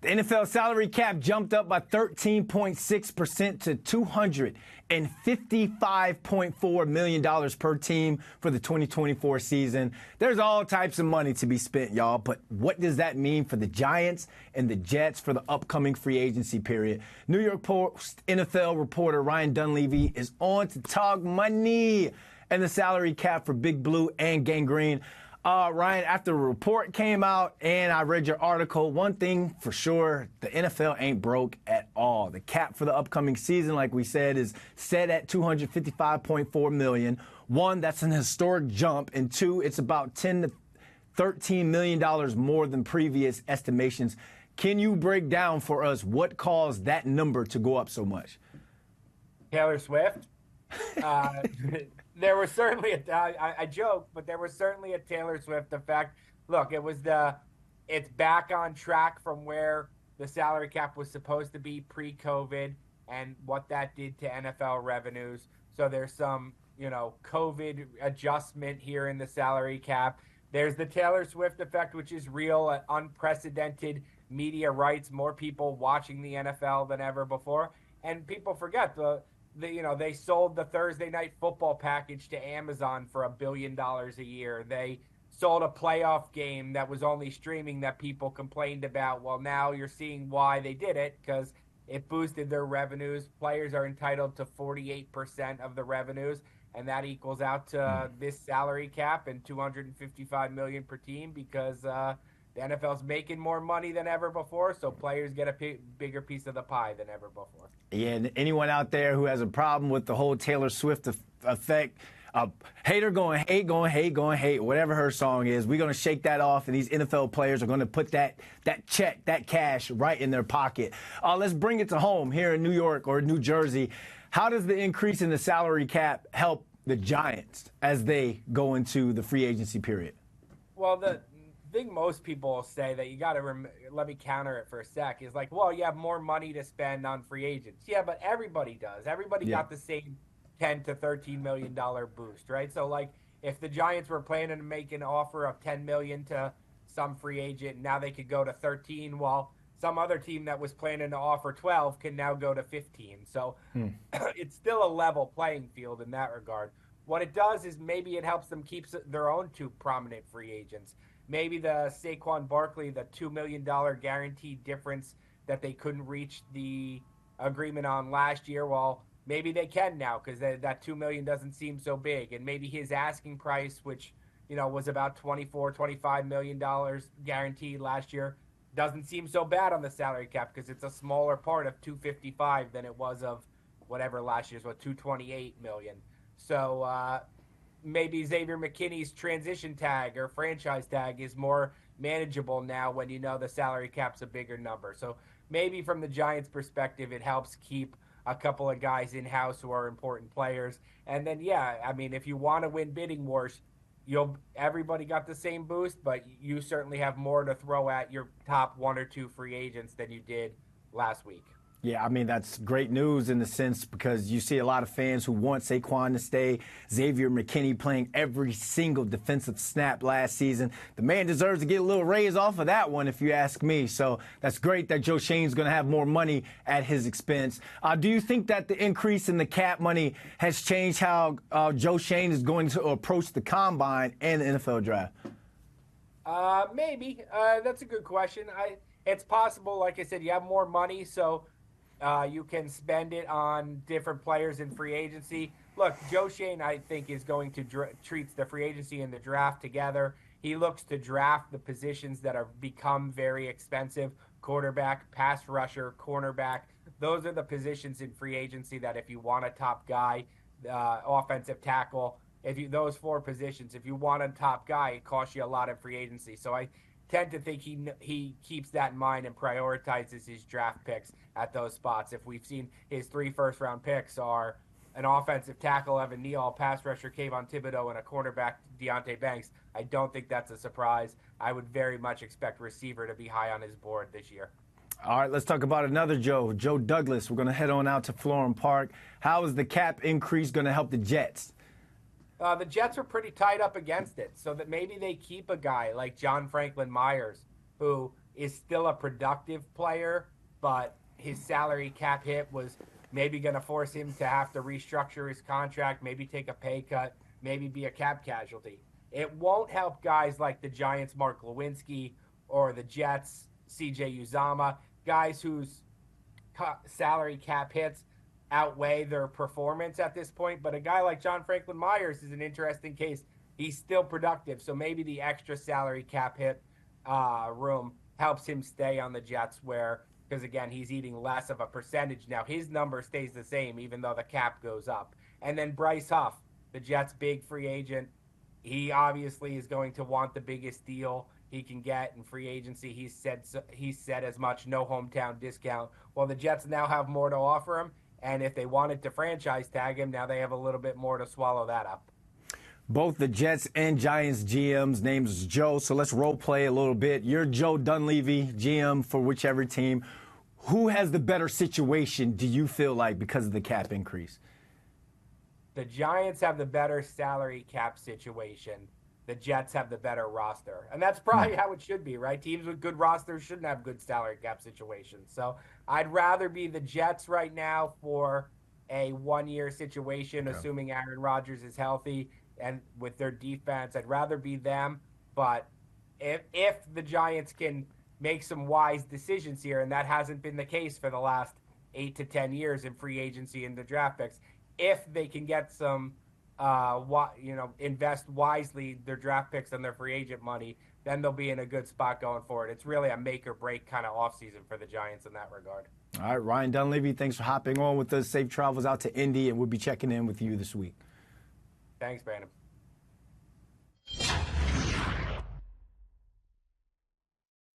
The NFL salary cap jumped up by 13.6% to $255.4 million per team for the 2024 season. There's all types of money to be spent, y'all, but what does that mean for the Giants and the Jets for the upcoming free agency period? New York Post NFL reporter Ryan Dunleavy is on to talk money and the salary cap for Big Blue and Gang Green. Ryan, after the report came out and I read your article, one thing for sure, the NFL ain't broke at all. The cap for the upcoming season, like we said, is set at $255.4 million. One, that's an historic jump. And two, it's about $10 to $13 million more than previous estimations. Can you break down for us what caused that number to go up so much? Taylor Swift. There was certainly I joke, but there was certainly a Taylor Swift effect. Look, it's back on track from where the salary cap was supposed to be pre-COVID and what that did to NFL revenues. So there's some, COVID adjustment here in the salary cap. There's the Taylor Swift effect, which is real, unprecedented media rights, more people watching the NFL than ever before. And people forget they sold the Thursday Night Football package to Amazon for $1 billion a year. They sold a playoff game that was only streaming that people complained about. Well, now you're seeing why they did it, because it boosted their revenues. Players are entitled to 48% of the revenues, and that equals out to this salary cap and $255 million per team because the NFL's making more money than ever before, so players get a bigger piece of the pie than ever before. Yeah, and anyone out there who has a problem with the whole Taylor Swift effect, hater going hate, whatever her song is, we're going to shake that off, and these NFL players are going to put that check, that cash right in their pocket. Let's bring it to home here in New York or New Jersey. How does the increase in the salary cap help the Giants as they go into the free agency period? Well, the thing most people say that you got to let me counter it for a sec is like, well, you have more money to spend on free agents. Yeah, but everybody does. Everybody got the same $10 to $13 million boost, right? So like if the Giants were planning to make an offer of $10 million to some free agent, now they could go to 13, while some other team that was planning to offer 12 can now go to 15. So it's still a level playing field in that regard. What it does is maybe it helps them keep their own two prominent free agents. Maybe the Saquon Barkley, the $2 million guaranteed difference that they couldn't reach the agreement on last year. Well, maybe they can now because that $2 million doesn't seem so big. And maybe his asking price, which, was about $25 million guaranteed last year, doesn't seem so bad on the salary cap because it's a smaller part of 255 than it was of whatever last year's, $228 million. So, maybe Xavier McKinney's transition tag or franchise tag is more manageable now when the salary cap's a bigger number. So maybe from the Giants' perspective, it helps keep a couple of guys in-house who are important players. And then, if you want to win bidding wars, everybody got the same boost, but you certainly have more to throw at your top one or two free agents than you did last week. Yeah, that's great news in the sense because you see a lot of fans who want Saquon to stay. Xavier McKinney playing every single defensive snap last season. The man deserves to get a little raise off of that one, if you ask me. So that's great that Joe Schoen's going to have more money at his expense. Do you think that the increase in the cap money has changed how Joe Schoen is going to approach the combine and the NFL draft? Maybe. That's a good question. It's possible, like I said, you have more money, so you can spend it on different players in free agency. Look, Joe Schoen, I think, is going to treats the free agency and the draft together. He looks to draft the positions that have become very expensive: quarterback, pass rusher, cornerback. Those are the positions in free agency that if you want a top guy, offensive tackle, those four positions, if you want a top guy, it costs you a lot in free agency. So I tend to think he keeps that in mind and prioritizes his draft picks at those spots. If we've seen his 3 first-round picks are an offensive tackle, Evan Neal, pass rusher, Kayvon Thibodeau, and a cornerback, Deonte Banks, I don't think that's a surprise. I would very much expect receiver to be high on his board this year. All right, let's talk about another Joe Douglas. We're going to head on out to Florham Park. How is the cap increase going to help the Jets? The Jets are pretty tied up against it, so that maybe they keep a guy like John Franklin Myers, who is still a productive player, but his salary cap hit was maybe going to force him to have to restructure his contract, maybe take a pay cut, maybe be a cap casualty. It won't help guys like the Giants' Mark Lewinsky or the Jets' CJ Uzama, guys whose salary cap hits outweigh their performance at this point. But a guy like John Franklin Myers is an interesting case. He's still productive, so maybe the extra salary cap hit room helps him stay on the Jets because, again, he's eating less of a percentage now. His number stays the same, even though the cap goes up. And then Bryce Huff, the Jets' big free agent, he obviously is going to want the biggest deal he can get in free agency. He said as much, no hometown discount. Well, the Jets now have more to offer him, and if they wanted to franchise tag him, now they have a little bit more to swallow that up. Both the Jets and Giants GM's names is Joe, so let's role play a little bit. You're Joe Dunleavy, GM for whichever team. Who has the better situation, do you feel like, because of the cap increase? The Giants have the better salary cap situation. The Jets have the better roster. And that's probably how it should be, right? Teams with good rosters shouldn't have good salary cap situations. So I'd rather be the Jets right now for a one-year situation, assuming Aaron Rodgers is healthy and with their defense. I'd rather be them. But if the Giants can make some wise decisions here, and that hasn't been the case for the last 8 to 10 years in free agency and the draft picks, if they can get some invest wisely their draft picks and their free agent money, then they'll be in a good spot going forward. It's really a make or break kind of offseason for the Giants in that regard. All right, Ryan Dunleavy, thanks for hopping on with us. Safe travels out to Indy, and we'll be checking in with you this week. Thanks, Brandon.